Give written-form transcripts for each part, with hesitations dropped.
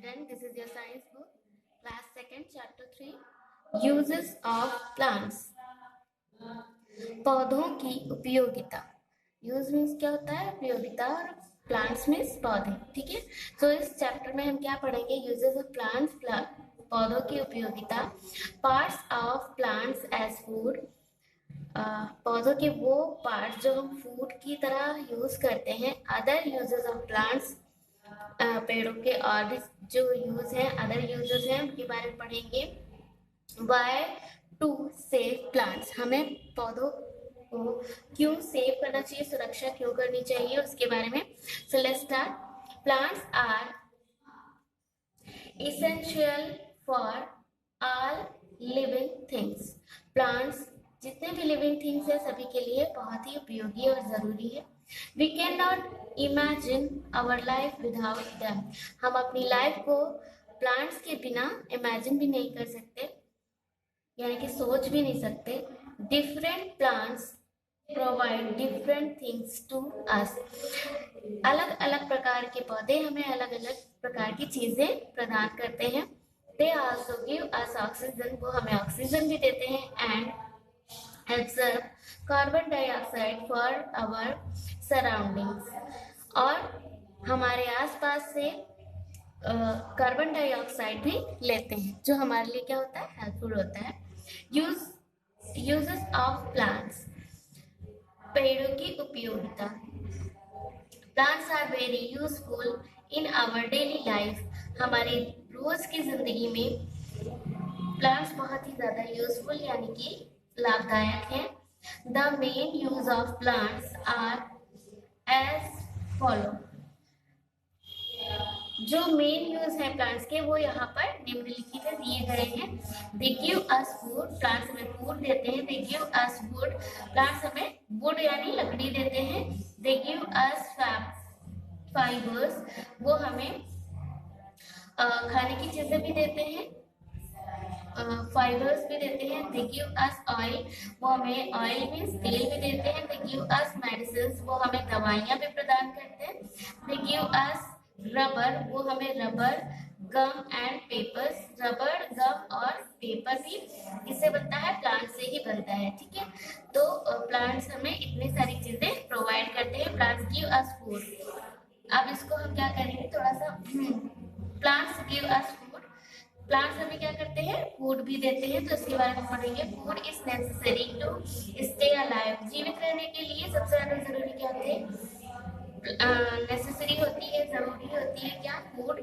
student, this is your science book, class 2nd, chapter 3, uses of plants. पौधों की उपयोगिता. Use means क्या होता है? उपयोगिता. और प्लांट्स मीन्स पौधे. ठीक है. तो इस चैप्टर में हम क्या पढ़ेंगे? यूजेस ऑफ प्लांट्स, पौधों की उपयोगिता. Parts of plants as food. पौधों के वो पार्ट्स जो हम फूड की तरह यूज करते हैं. Other uses of plants. पेड़ों के और भी जो यूज है, अदर यूजेस हैं, उनके बारे में पढ़ेंगे. Why to save plants. हमें पौधों को क्यों सेव करना चाहिए, सुरक्षा क्यों करनी चाहिए, उसके बारे में. So let's start. Plants are essential for all living things. Plants जितने भी लिविंग थिंग्स है सभी के लिए बहुत ही उपयोगी और जरूरी है. We cannot imagine our life without them. हम अपनी लाइफ को प्लांट्स के बिना इमेजिन भी नहीं कर सकते, यानी कि सोच भी नहीं सकते. Different plants provide different things to us. अलग अलग प्रकार के पौधे हमें अलग अलग प्रकार की चीजें प्रदान करते हैं. They also give us oxygen. वो हमें ऑक्सीजन भी देते हैं. And absorb carbon dioxide for our surroundings. और हमारे आसपास से कार्बन डाइऑक्साइड भी लेते हैं, जो हमारे लिए क्या होता है? हेल्पफुल होता है. Uses of plants. पेड़ों की उपयोगिता. Plants are very useful in our daily life. हमारी रोज की जिंदगी में प्लांट्स बहुत ही ज्यादा यूजफुल यानी कि लाभदायक हैं. The main use of plants are as follow. जो मेन यूज है प्लांट्स के वो यहाँ पर निम्नलिखित दिए गए हैं. They give us wood. Plants हमें फूड देते हैं. They give us wood. Plants हमें वुड यानी लकड़ी देते हैं. They give us fibres. वो हमें खाने की चीजें भी देते हैं, फाइबर्स भी देते हैं. They give us oil. वो हमें ऑयल मीन्स तेल भी देते हैं. They give us medicine. वो हमें दवाइयाँ भी प्रदान करते हैं. They give us rubber. वो हमें rubber, gum and papers. Rubber, gum और पेपर भी किससे बनता है? प्लांट से ही बनता है. ठीक है. तो प्लांट्स हमें इतनी सारी चीजें प्रोवाइड करते हैं. प्लांट्स गिव अस फूड. अब इसको हम क्या करेंगे थोड़ा सा. प्लांट्स गिव अस फूड. प्लांट्स हमें क्या करते हैं? फूड भी देते हैं. तो इसके बारे में पढ़ेंगे. Food is necessary to stay alive. जीवित रहने के लिए सबसे ज्यादा जरूरी क्या होते हैं? नेसेसरी होती है, जरूरी होती है क्या? Food.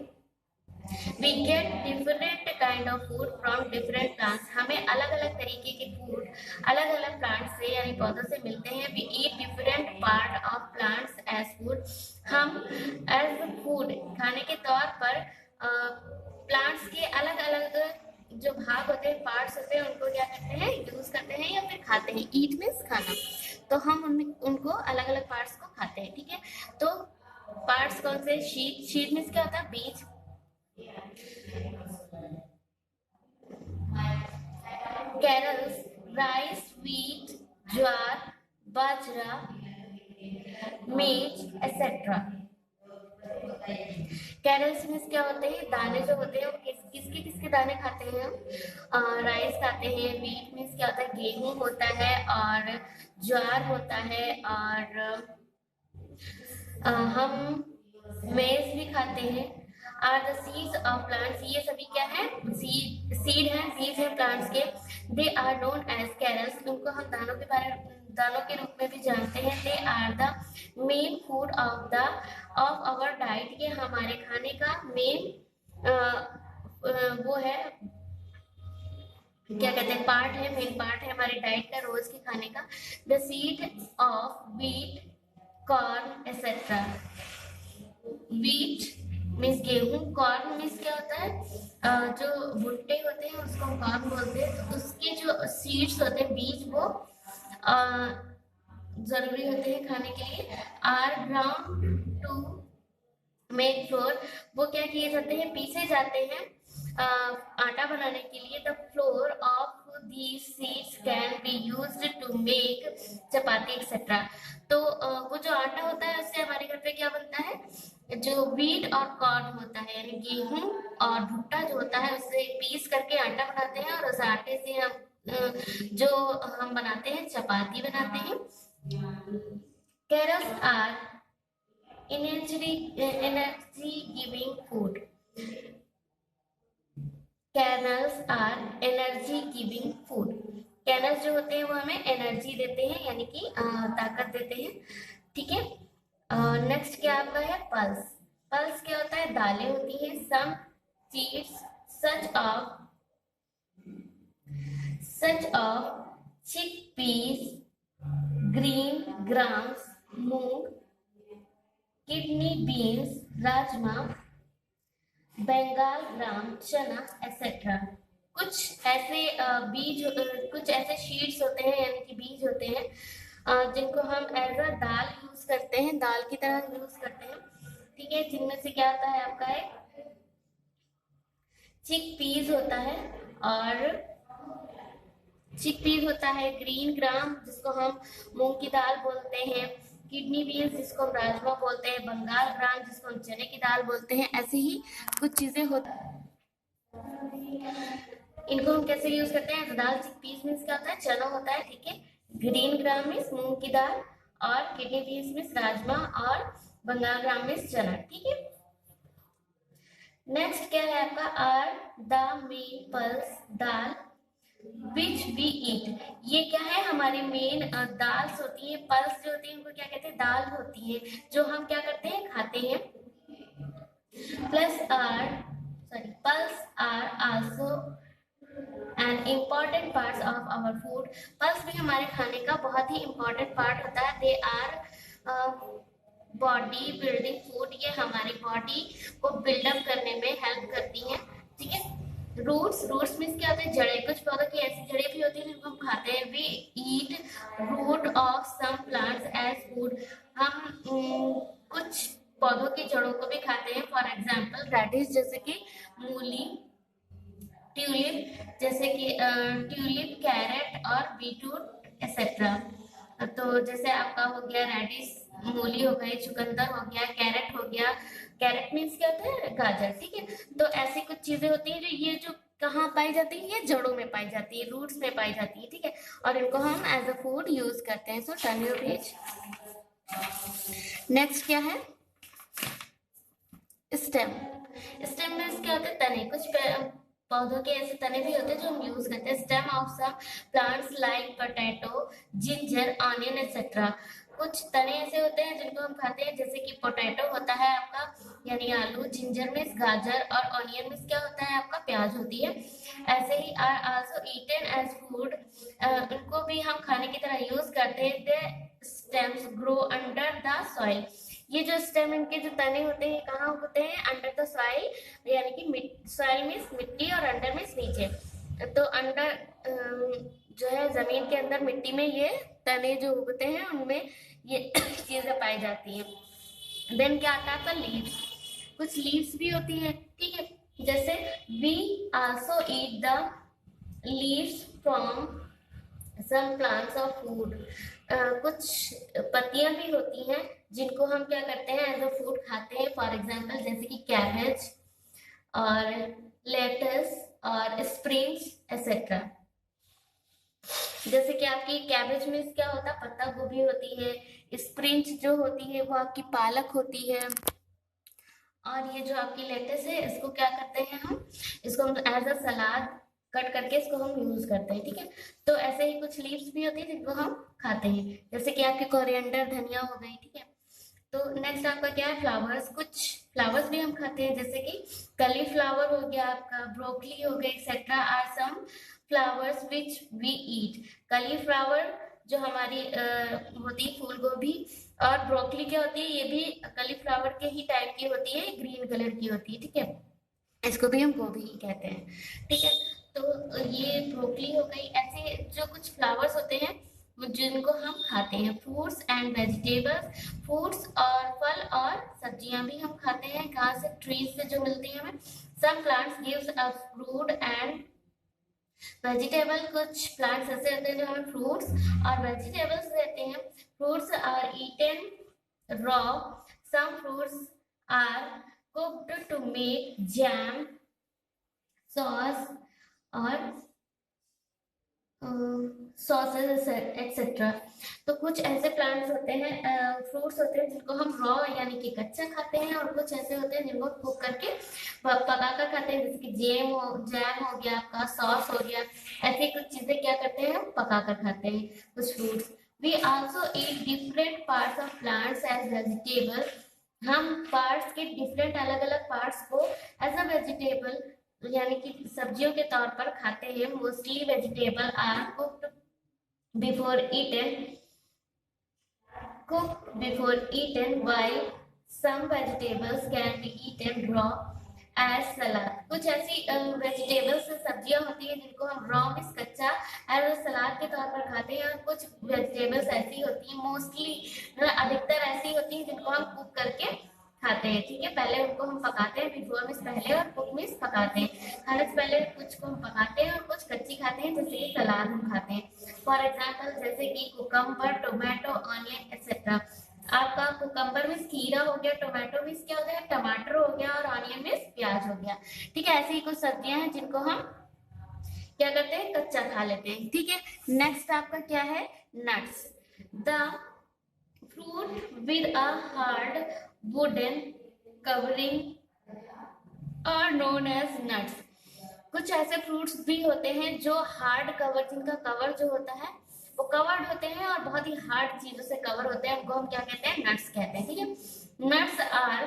We get different kind of food from different plants. हमें अलग अलग तरीके के फूड अलग अलग प्लांट्स से यानी पौधों से मिलते हैं. We eat different part of plants as food. हम एज फूड खाने के तौर पर प्लांट्स के अलग अलग जो भाग होते हैं, पार्ट्स होते हैं, उनको क्या करते हैं? यूज करते हैं या फिर खाते हैं. ईट मीन्स खाना. तो हम उनको अलग अलग पार्ट्स को खाते हैं. ठीक है. तो पार्ट्स कौन से? शीट मीन्स क्या होता है? बीज. कैरल्स राइस, व्हीट, ज्वार, बाजरा, मेज एक्सेट्रा. कैरल्स मीन्स क्या होते हैं? दाने जो होते हैं. वो किसके किसके दाने खाते हैं हम? राइस खाते हैं. व्हीट मीन्स क्या होता है? गेहूं होता है. और ज्वार होता है. और हम मेज भी खाते हैं. Are the seeds of plants. ये सभी क्या है? सीड है, बीज है प्लांट्स के. They are known as cereals. उनको हम दानों के रूप में भी जानते हैं. They are the main food of our diet. ये हमारे खाने का मेन वो है, क्या कहते हैं? पार्ट है, मेन पार्ट है हमारे डाइट का, रोज के खाने का. The seed of wheat, corn etcetera. Wheat means गेहूं. कॉर्न मीन्स क्या होता है? जो भुट्टे होते हैं उसको हम कॉर्न बोलते हैं. तो उसके जो सीड्स होते हैं, बीज, वो जरूरी होते हैं खाने के लिए. Are ground to make flour. वो क्या किए जाते हैं? पीसे जाते हैं आटा बनाने के लिए. The flour of these seeds can be used to make chapati etcetera. तो वो जो आटा होता है उससे हमारे घर पे क्या बनता है? जो व्हीट और कॉर्न होता है यानी गेहूं और भुट्टा जो होता है उससे पीस करके आटा बनाते हैं, और उस आटे से हम जो हम बनाते हैं चपाती बनाते हैं। Cereals are energy giving food. Cereals are energy giving food. Cereals जो होते हैं वो हमें एनर्जी देते हैं, यानी कि ताकत देते हैं। ठीक है, नेक्स्ट क्या आपका है पल्स। पल्स क्या होता है, दालें होती हैं। Some seeds such of chickpeas, green grams, moong, kidney beans, rajma, Bengal gram, chana etcetera. कुछ ऐसे बीज कुछ ऐसे शीड्स होते हैं, यानी कि बीज होते हैं जिनको हम एज अ दाल यूज करते हैं, दाल की तरह यूज करते हैं। ठीक है, जिनमें से क्या आता है आपका एक चिक पीस होता है, और चिकपीस होता है, ग्रीन ग्राम जिसको हम मूंग की दाल बोलते हैं, किडनी बीन्स जिसको हम राजमा बोलते हैं, बंगाल ग्राम जिसको हम चने की दाल बोलते हैं। ऐसे ही कुछ चीजें होती हैं, इनको हम कैसे यूज करते हैं। दाल चिकपीस मीन्स क्या होता है, चना होता है। ठीक है, ग्रीन ग्राम मीन्स मूंग की दाल, और किडनी बीन्स मीन्स राजमा, और बंगाल ग्राम मीन्स चना। ठीक है, नेक्स्ट क्या है आपका are the main pulse dal which we eat. ये क्या है, हमारी मेन दाल्स होती है। पल्स जो होती है उनको क्या कहते हैं, दाल होती है जो हम क्या करते हैं, खाते हैं। Pulse are also an important part of our food. Pulse भी हमारे खाने का बहुत ही इम्पोर्टेंट पार्ट होता है। They our body building food. ये हमारी बॉडी को बिल्डअप करने में हेल्प करती है। ठीक है, रूट्स मीन्स क्या होते हैं, जड़ें। कुछ पौधों की ऐसी जड़ें भी होती है जिनको हम खाते हैं। We eat root of some plants as food. हम कुछ पौधों की जड़ों को भी खाते हैं। फॉर एग्जाम्पल रेडिश जैसे कि मूली, ट्यूलिप जैसे कि ट्यूलिप, कैरेट और बीटरूट एक्सेट्रा। तो जैसे आपका हो गया रेडिश, मूली हो गई, चुकंदर हो गया, कैरेट हो गया। कैरेट मीन्स क्या होता है, गाजर। ठीक है, तो ऐसी कुछ चीजें होती हैं जो ये जो कहाँ पाई जाती है, ये जड़ों में पाई जाती है, रूट्स में पाई जाती है। ठीक है, और इनको हम एज अ फूड यूज करते हैं। सो टर्न योर पेज। नेक्स्ट क्या है, स्टेम। स्टेम मीन्स क्या होता है, तने। कुछ पौधों के ऐसे तने भी होते हैं जो हम यूज करते हैं। Stem of some plants like potato, ginger, onion etcetera. कुछ तने ऐसे होते हैं जिनको हम खाते हैं, जैसे कि पोटैटो होता है आपका यानी आलू, जिंजर मीन्स गाजर, और ऑनियन मीन्स क्या होता है आपका प्याज होती है। ऐसे ही are also eaten as food. इनको भी हम खाने की तरह यूज करते हैं। The stems grow under the soil. ये जो स्टेम, इनके जो तने होते हैं कहाँ होते हैं, अंडर द सॉइल, यानी कि सॉइल मीन्स मिट्टी और अंडर मीन्स नीचे। तो अंडर जो है जमीन के अंदर मिट्टी में ये तने जो उगते हैं उनमें ये चीजें पाई जाती हैं। देन क्या आता है आपका लीव्स। कुछ लीव्स भी होती हैं। ठीक है, जैसे we also eat the leaves from some plants of food. कुछ पत्तियां भी होती हैं जिनको हम क्या करते हैं, एज अ फूड खाते हैं। फॉर एग्जाम्पल जैसे कि कैबेज और लेटस और स्प्रिंग्स एक्सेट्रा। जैसे कि आपकी कैबेज में क्या होता है, पत्ता गोभी होती है। स्प्रिंग्स जो होती है वो आपकी पालक होती है। और ये जो आपकी लेटस है इसको क्या करते हैं हम, इसको हम एज अ सलाद कट करके इसको हम यूज करते हैं। ठीक है, तो ऐसे ही कुछ लीव्स भी होती है जिनको हम खाते हैं, जैसे कि आपके कोरिएंडर, धनिया हो गई। ठीक है, तो नेक्स्ट आपका क्या है, फ्लावर्स। कुछ फ्लावर्स भी हम खाते हैं, जैसे कि कली फ्लावर हो गया आपका, ब्रोकली हो गई etcetera are some flowers which we eat. कली फ्लावर जो हमारी होती है फूल गोभी, और ब्रोकली क्या होती है, ये भी कली फ्लावर के ही टाइप की होती है, ग्रीन कलर की होती है। ठीक है, इसको भी हम गोभी ही कहते हैं। ठीक है, तो ये ब्रोकली हो गई। ऐसे जो कुछ फ्लावर्स होते हैं जिनको हम खाते हैं। Fruits and vegetables. फ्रूट्स और फल और सब्जियां भी हम खाते हैं, कहाँ से, ट्रीज से जो मिलती है हमें। Some plants gives us fruit and vegetable. कुछ प्लांट्स ऐसे होते हैं जो हमें फ्रूट्स और वेजिटेबल्स देते हैं। Fruits are eaten raw, some fruits are cooked to make jam, sauce और सॉसेस एक्सेट्रा। तो कुछ ऐसे प्लांट्स होते हैं, फ्रूट्स होते हैं जिनको हम रॉ यानी कि कच्चा खाते हैं, और कुछ ऐसे होते हैं जिनको कुक करके पका कर खाते हैं, जैसे कि जैम हो गया, आपका सॉस हो गया। ऐसी कुछ चीजें क्या करते हैं, हम पका कर खाते हैं कुछ fruits. We also eat different parts of plants as vegetable. हम पार्ट्स के डिफरेंट अलग अलग पार्ट्स को एज अ वेजिटेबल यानी कि सब्जियों के तौर पर खाते हैं। Mostly vegetable are cooked before eaten while some vegetables can be eaten raw as salad। कुछ ऐसी वेजिटेबल्स सब्जियां होती हैं जिनको हम रॉ मीन्स कच्चा एज सलाद के तौर पर खाते हैं, और कुछ वेजिटेबल्स ऐसी होती हैं, मोस्टली अधिकतर ऐसी होती हैं जिनको हम कुक करके खाते हैं। ठीक है, पहले उनको हम पकाते हैं, बिफोर मीन्स पहले और कुक मीन्स पकाते हैं। खाने से पहले कुछ को हम पकाते हैं और कुछ कच्ची खाते हैं, जैसे कि सलाद हम खाते हैं। फॉर एग्जाम्पल जैसे कि कुकम्बर, टोमेटो, ऑनियन एक्सेट्रा। आपका कुकम्बर मीन्स खीरा हो गया, टोमेटो मीन्स क्या हो गया, टमाटर हो गया, और ऑनियन मीन्स प्याज हो गया। ठीक है, ऐसी ही कुछ सब्जियां हैं जिनको हम क्या करते हैं, कच्चा खा लेते हैं। ठीक है, नेक्स्ट आपका क्या है, nuts. The fruit with a hard wooden covering are known as nuts। कुछ ऐसे फ्रूट्स भी होते हैं जो हार्ड कवर, जिनका कवर जो होता है वो कवर्ड होते हैं और बहुत ही हार्ड चीजों से कवर होते हैं, उनको हम क्या कहते हैं, नट्स कहते हैं। ठीक है, nuts are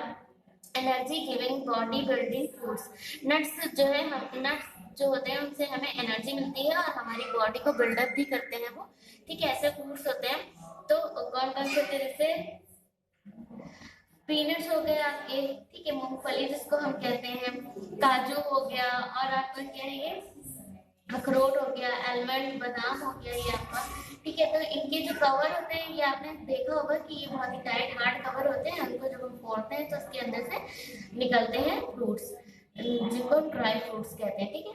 energy giving body building fruits. Nuts जो है, हम नट्स जो होते हैं उनसे हमें एनर्जी मिलती है और हमारी बॉडी को बिल्डअप भी करते हैं वो। ठीक है, ऐसे फ्रूट्स होते हैं। तो कौन कौन से होते हैं, जैसे पीनट्स हो गए आपके, ठीक है, मूंगफली जिसको हम कहते हैं, काजू हो गया, और आपका क्या है ये, अखरोट हो गया, आलमंड, बादाम हो गया ये आपका। ठीक है, तो इनके जो कवर होते हैं ये आपने देखा होगा कि ये बहुत ही टाइट हार्ड कवर होते हैं, उनको जब हम फोड़ते हैं तो उसके अंदर से निकलते हैं फ्रूट्स, जिनको हम ड्राई फ्रूट्स कहते हैं। ठीक है,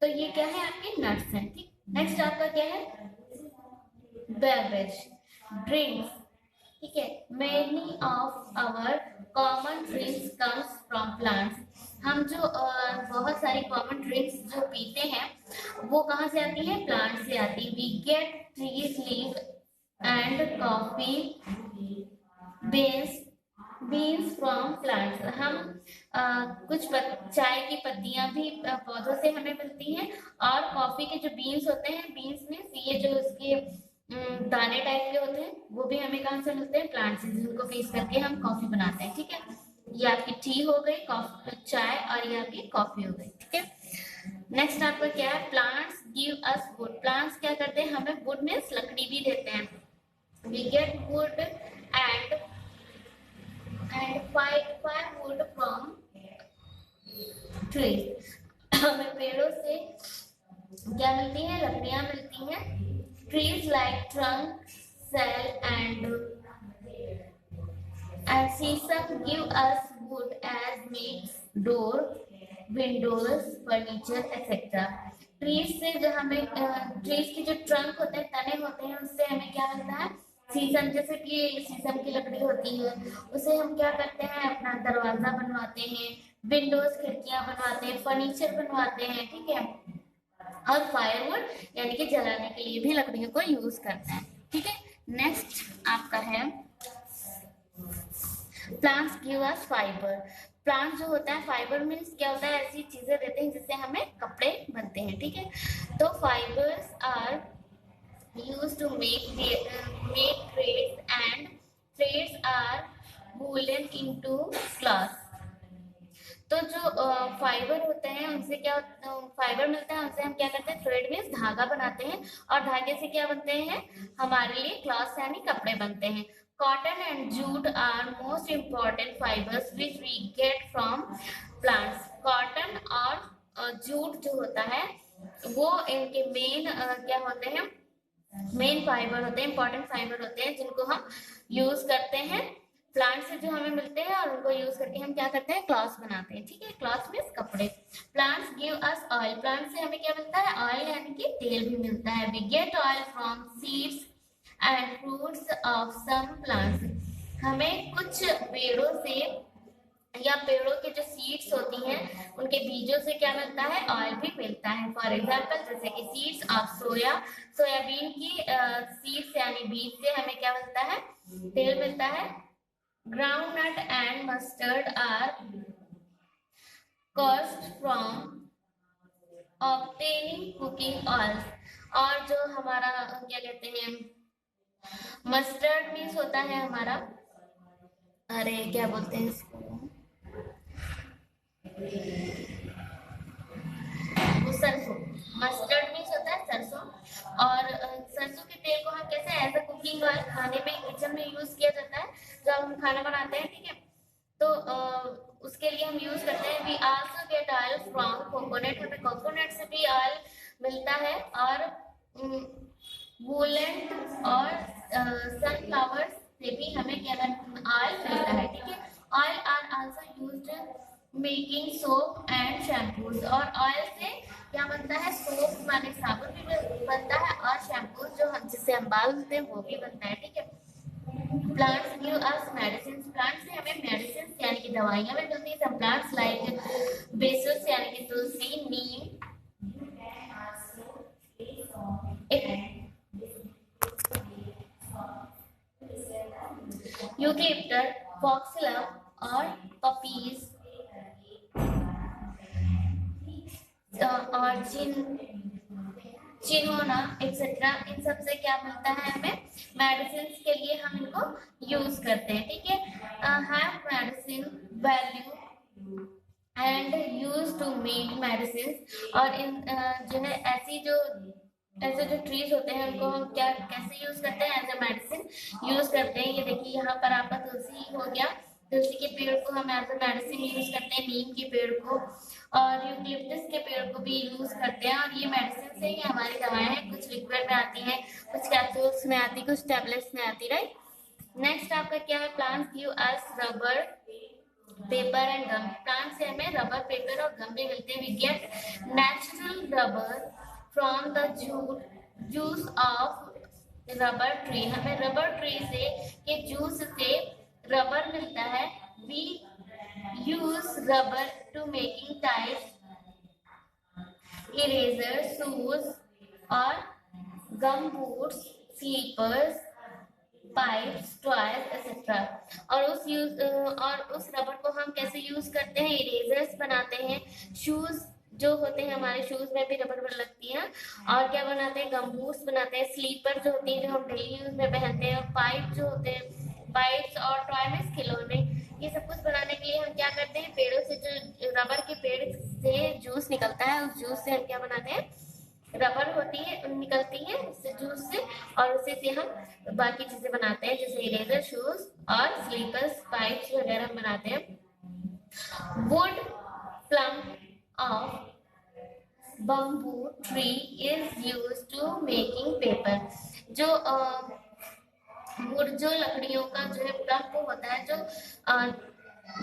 तो ये क्या है, आपके नट्स हैं। ठीक, नेक्स्ट आपका क्या है, बेवरेज, ड्रिंक्स। ठीक है, many of our common drinks comes from plants. हम जो बहुत सारी कॉमन ड्रिंक्स जो पीते हैं वो कहाँ से आती है, प्लांट से आती है। We get trees leave and coffee beans beans from plants. हम कुछ चाय की पत्तियां भी पौधों से हमें मिलती हैं, और कॉफी के जो बीन्स होते हैं, बीन्स मीन्स ये जो इसके दाने टाइप के होते हैं, वो भी हमें कहाँ से मिलते हैं, प्लांट से, जिनको पीस करके हम कॉफी बनाते हैं। ठीक है, ये आपकी टी हो गई, कॉफी चाय, और ये आपकी कॉफी हो गई। ठीक है, नेक्स्ट आपका क्या है, plants give us wood. Plants क्या करते हैं, हमें वुड मीन्स लकड़ी भी देते हैं। We get wood and firewood from trees। हमें पेड़ों से क्या मिलती है, लकड़ियां मिलती हैं। Trees like trunk, cell and sesame give us wood as makes door, windows, furniture etc। Trees से जो हमें ट्रीज की जो ट्रंक होते हैं, तने होते हैं, उससे हमें क्या मिलता है, शीशम। जैसे कि शीशम की लकड़ी होती है, उसे हम क्या करते हैं, अपना दरवाजा बनवाते हैं, विंडोज खिड़कियां बनवाते हैं, फर्नीचर बनवाते हैं। ठीक है, और फायरवुड यानी कि जलाने के लिए भी लकड़ियों को यूज करते हैं। ठीक है, नेक्स्ट आपका है प्लांट्स गिव अस फाइबर। प्लांट जो होता है, फाइबर मीन्स क्या होता है, ऐसी चीजें देते हैं जिससे हमें कपड़े बनते हैं। ठीक है, तो fibres are used to make threads and threads are woven into cloth। तो जो फाइबर होते हैं उनसे क्या फाइबर मिलता है, उनसे हम क्या करते हैं, थ्रेड मीन्स धागा बनाते हैं, और धागे से क्या बनते हैं, हमारे लिए क्लॉथ्स यानी कपड़े बनते हैं। Cotton and jute are most important fibres which we get from plants. Cotton और जूट जो होता है वो इनके मेन क्या होते हैं, मेन फाइबर होते हैं, इंपॉर्टेंट फाइबर होते हैं, जिनको हम यूज करते हैं प्लांट से, जो हमें मिलते हैं, और उनको यूज करके हम क्या करते हैं, क्लॉथ्स बनाते हैं। ठीक है, क्लॉथ्स मीन्स कपड़े। Plants give us oil. Plant से हमें क्या मिलता है, ऑयल यानी कि तेल भी मिलता है। We get oil from seeds and fruits of some plants. हमें कुछ पेड़ों से या पेड़ों के जो सीड्स होती हैं उनके बीजों से क्या मिलता है, ऑयल भी मिलता है। फॉर एग्जाम्पल जैसे कि सीड्स ऑफ सोयाबीन की सीड्स यानी बीज से हमें क्या मिलता है, तेल मिलता है। Groundnut and mustard are cost from obtaining cooking oil. और जो हमारा क्या कहते हैं, मस्टर्ड मीन्स होता है हमारा, अरे क्या बोलते हैं इसको, वो सरसों। मस्टर्ड मीन्स होता है सरसों। और सरसों के तेल को हम कैसे एज अ कुकिंग ऑयल खाने में किचन में यूज किया जाता है जब हम खाना बनाते हैं, ठीक है। तो उसके लिए हम यूज करते हैं। We also get oil from coconut, हमें कोकोनट से भी ऑयल मिलता है। और वूलन और सनफ्लावर से भी हमें क्या ऑयल मिलता है, ठीक है। Oil are also used making soap and shampoos. और ऑयल से क्या बनता है, सोप माने साबुन भी बनता है, और शैम्पू जो हम जिससे हम बाल धोते हैं वो भी बनता है, ठीक है। Plants give us medicine, plant से हमें मेडिसिन यानी कि दवाइयां भी मिलती है। सम प्लांट्स लाइक बेसिस यानी कि तुलसी, नीम, यूकेलिप्टस, फॉक्सग्लोव और पपीज और चिनोना एक्सेट्रा, इन सब से क्या मिलता है हमें, मेडिसिन के लिए हम इनको यूज करते हैं, ठीक है। Have medicine value and use to make medicine. और इन जो है ऐसे जो ट्रीज होते हैं उनको हम क्या कैसे यूज करते हैं, एज अ मेडिसिन यूज करते हैं। ये देखिए यहाँ पर आपका तुलसी हो गया, तुलसी के पेड़ को हम एज अ मेडिसिन यूज करते हैं, नीम के पेड़ को और यूकेलिप्टस के पेड़ को भी यूज करते हैं। और ये मेडिसिन से ही हमारी दवाएं हैं, कुछ लिक्विड में आती हैं, कुछ कैप्सूल्स में आती, कुछ टैबलेट्स में आती, राइट। नेक्स्ट आपका क्या है, plants give us rubber, paper and gum. Plant से हमें रबर, पेपर और गम भी मिलते हैं। We get natural rubber from the juice of rubber tree, हमें रबर ट्री से के जूस से रबर मिलता है। We use rubber to making tyres, erasers, shoes और gum boots, slippers, pipes, toys etcetera. और उस रबर को हम कैसे यूज करते हैं, इरेजर्स बनाते हैं, शूज जो होते हैं हमारे शूज में भी रबर लगती है। और क्या बनाते हैं, गम बूट्स बनाते हैं, स्लीपर जो होती है जो हम डेली यूज में पहनते हैं, पाइप जो होते हैं, पाइप्स और टॉय में खिलौने, ये सब कुछ बनाने के लिए हम क्या करते हैं, पेड़ों से जो रबर के पेड़ से जूस निकलता है, उस जूस से हम क्या बनाते हैं, रबर होती है निकलती है उससे जूस से, और उसी से हम बाकी चीजें बनाते हैं जैसे इरेजर, शूज और स्लीपर्स, पाइप्स वगैरह हम बनाते हैं। Wood plum of bamboo tree is use to making paper. जो वुड जो लकड़ियों का जो है प्लम वो होता है, जो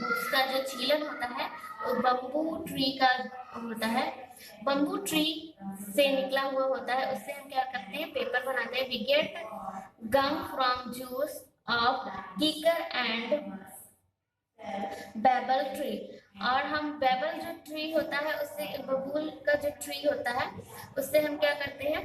उसका जो छीलन होता है वो बम्बू ट्री का होता है, बम्बू ट्री से निकला हुआ होता है, उससे हम क्या करते हैं, पेपर बनाते हैं। We get gum from juice of kikar and babul tree. और हम बेबल जो ट्री होता है उससे, बबूल का जो ट्री होता है उससे हम क्या करते हैं,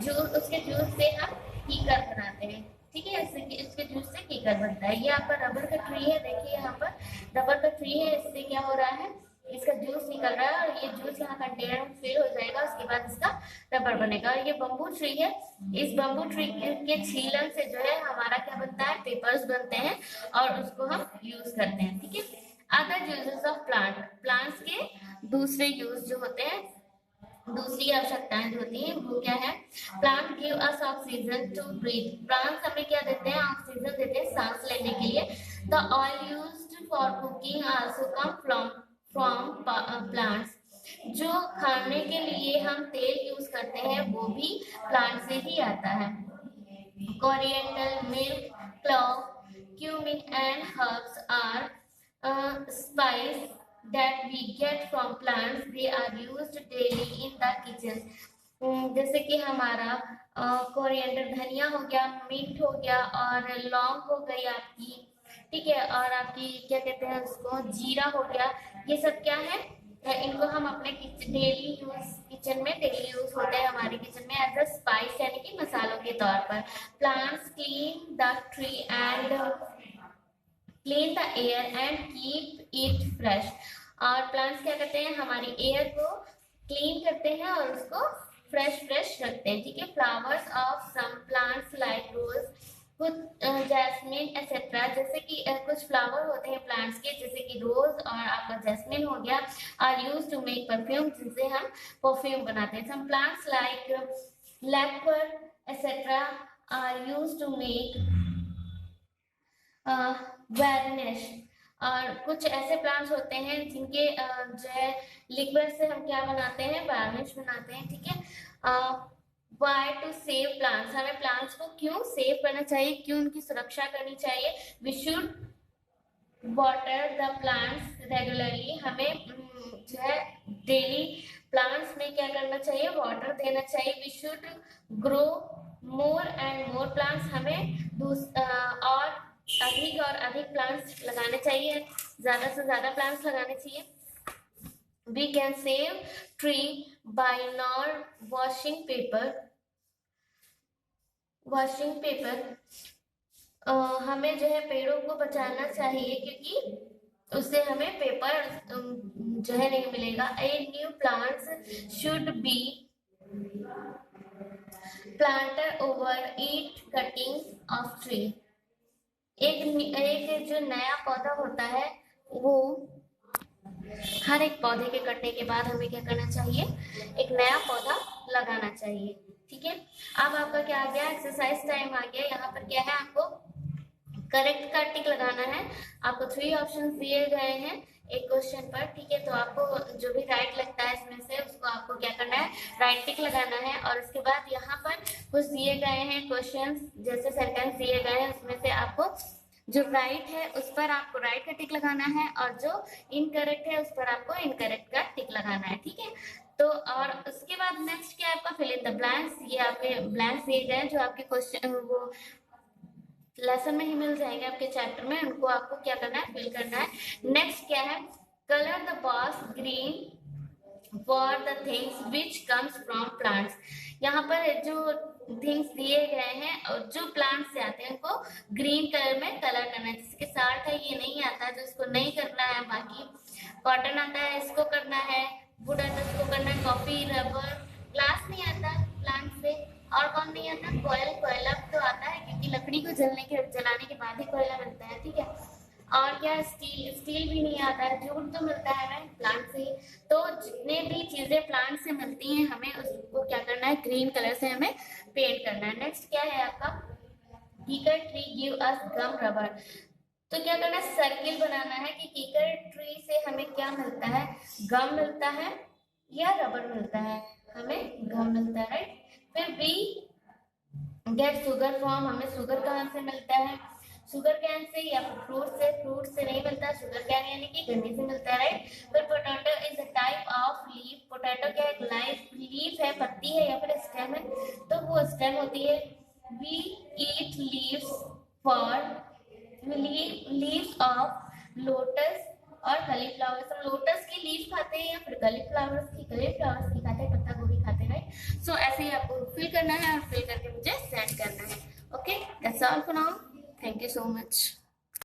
जूस, उसके जूस से हम कीकर बनाते हैं, ठीक है। इसके जूस से कीकर बनता है। ये आपका रबर का ट्री है, देखिए यहाँ पर रबर का ट्री है, इससे क्या हो रहा है, इसका जूस निकल रहा है और ये जूस यहाँ कंटेनर में फिल हो जाएगा, उसके बाद इसका रबर बनेगा। और ये बम्बू ट्री है, इस बम्बू ट्री के छीलन से जो है हमारा क्या बनता है, पेपर्स बनते हैं और उसको हम यूज करते हैं, ठीक है। Other uses of plant, plants के दूसरे यूज जो होते हैं, दूसरी आवश्यकताएं जो होती हैं वो क्या है, plant give us oxygen to breathe. Plants हमें क्या देते हैं, ऑक्सीजन देते हैं सांस लेने के लिए। The oil used for cooking also come from plants. जो खाने के लिए हम तेल यूज करते हैं वो भी प्लांट से ही आता है। Coriander, milk, club, cumin and herbs are spice that we get from plants. They are used daily in the kitchen. जैसे कि हमारा कोरिएंडर धनिया हो गया, मिंट हो गया और लौंग हो गई आपकी, ठीक है। और आपकी क्या कहते हैं उसको, जीरा हो गया, ये सब क्या है, इनको हम अपने डेली यूज किचन में डेली यूज होते हैं हमारे किचन में एज अ स्पाइस यानी कि मसालों के तौर पर। Plants clean the tree and clean the air and keep it fresh. और प्लांट्स क्या करते हैं, हमारी एयर को क्लीन करते हैं और उसको फ्रेश फ्रेश रखते हैं, ठीक है। Flowers of some plants like rose, कुछ जैस्मिन एक्सेट्रा, जैसे कि कुछ फ्लावर होते हैं प्लांट्स के, जैसे कि रोज और आपका जैस्मिन हो गया, are use to make perfume, जिनसे हम परफ्यूम बनाते हैं। Some plants like lacquer etcetera are use to make varnish. और कुछ ऐसे प्लांट्स होते हैं जिनके जो है लिक्विड से हम क्या बनाते हैं, वार्निश बनाते हैं, ठीक है। वाई टू सेव प्लांट्स, हमें प्लांट्स को क्यों सेव करना चाहिए, क्यों उनकी सुरक्षा करनी चाहिए। We should water the plants regularly, हमें जो है डेली प्लांट्स में क्या करना चाहिए, वाटर देना चाहिए। We should grow more and more plants, हमें और अधिक प्लांट्स लगाने चाहिए, ज्यादा से ज्यादा प्लांट्स लगाने चाहिए। We can save tree by not washing paper, हमें जो है पेड़ों को बचाना चाहिए, क्योंकि उससे हमें पेपर जो है नहीं मिलेगा। A new plants should be planted over eat cutting of tree. एक जो नया पौधा होता है, वो हर एक पौधे के कटने के बाद हमें क्या करना चाहिए, एक नया पौधा लगाना चाहिए, ठीक है। अब आपका क्या आ गया, एक्सरसाइज टाइम आ गया। यहाँ पर क्या है, आपको करेक्ट का टिक लगाना है। आपको 3 ऑप्शंस दिए गए हैं एक क्वेश्चन पर, ठीक है। तो आपको जो भी राइट लगता है इसमें से उसको आपको क्या करना है, राइट टिक लगाना है। और उसके बाद यहाँ पर कुछ दिए गए हैं क्वेश्चंस, जैसे सेंटेंस दिए गए हैं, उसमें से आपको जो राइट है उस पर आपको राइट का टिक लगाना है, और जो इनकरेक्ट है उस पर आपको इनकरेक्ट का टिक लगाना है, ठीक है। तो और उसके बाद नेक्स्ट क्या है आपका, फिल इन द ब्लैंक्स। ये आपके ब्लैंक्स दिए गए हैं जो आपके क्वेश्चन वो लेसन में ही मिल जाएंगे आपके चैप्टर में, उनको आपको क्या करना है, फिल करना है। नेक्स्ट क्या है, colour the box green for the things which comes from plants. यहाँ पर जो थिंग्स दिए गए हैं और जो प्लांट से आते हैं उनको ग्रीन कलर में कलर करना है। जिसके साथ है ये नहीं आता है, जो इसको नहीं करना है। बाकी कॉटन आता है, इसको करना है। वुड आता है, इसको करना है। कॉफी, रबर, ग्लास नहीं आता प्लांट से। और कौन नहीं आता, कोयला तो आता है, क्योंकि लकड़ी को जलाने के बाद ही कोयला मिलता है, ठीक है। और क्या, स्टील भी नहीं आता है। जूट तो मिलता है हमें प्लांट से ही। तो जितने भी चीजें प्लांट से मिलती हैं, हमें उसको क्या करना है, ग्रीन कलर से हमें पेंट करना है। नेक्स्ट क्या है आपका, कीकर ट्री गिव अस गम रबर। तो क्या करना है, सर्किल बनाना है कि कीकर ट्री से हमें क्या मिलता है, गम मिलता है या रबर मिलता है, हमें गम मिलता है, राइट। फिर बी गेट शुगर फ्रॉम, हमें शुगर कहाँ से मिलता है, शुगर कैन से या फिर फ्रूट से नहीं मिलता, शुगर कैन यानी कि गन्ने से मिलता है, राइट। फिर potato is a type of leaf, potato क्या एक लीफ है, पत्ती है या फिर स्टेम है, तो वो स्टेम होती है। We eat leaves of lotus और कलीफ्लावर्स। हम लोटस की लीफ खाते हैं या फिर कलीफ्लावर्स की खाते हैं, पत्ता गोभी खाते हैं, राइट। सो ऐसे ही आपको फिल करना है और फिल करके मुझे सेंड करना है। Okay, that's all for now. Thank you so much.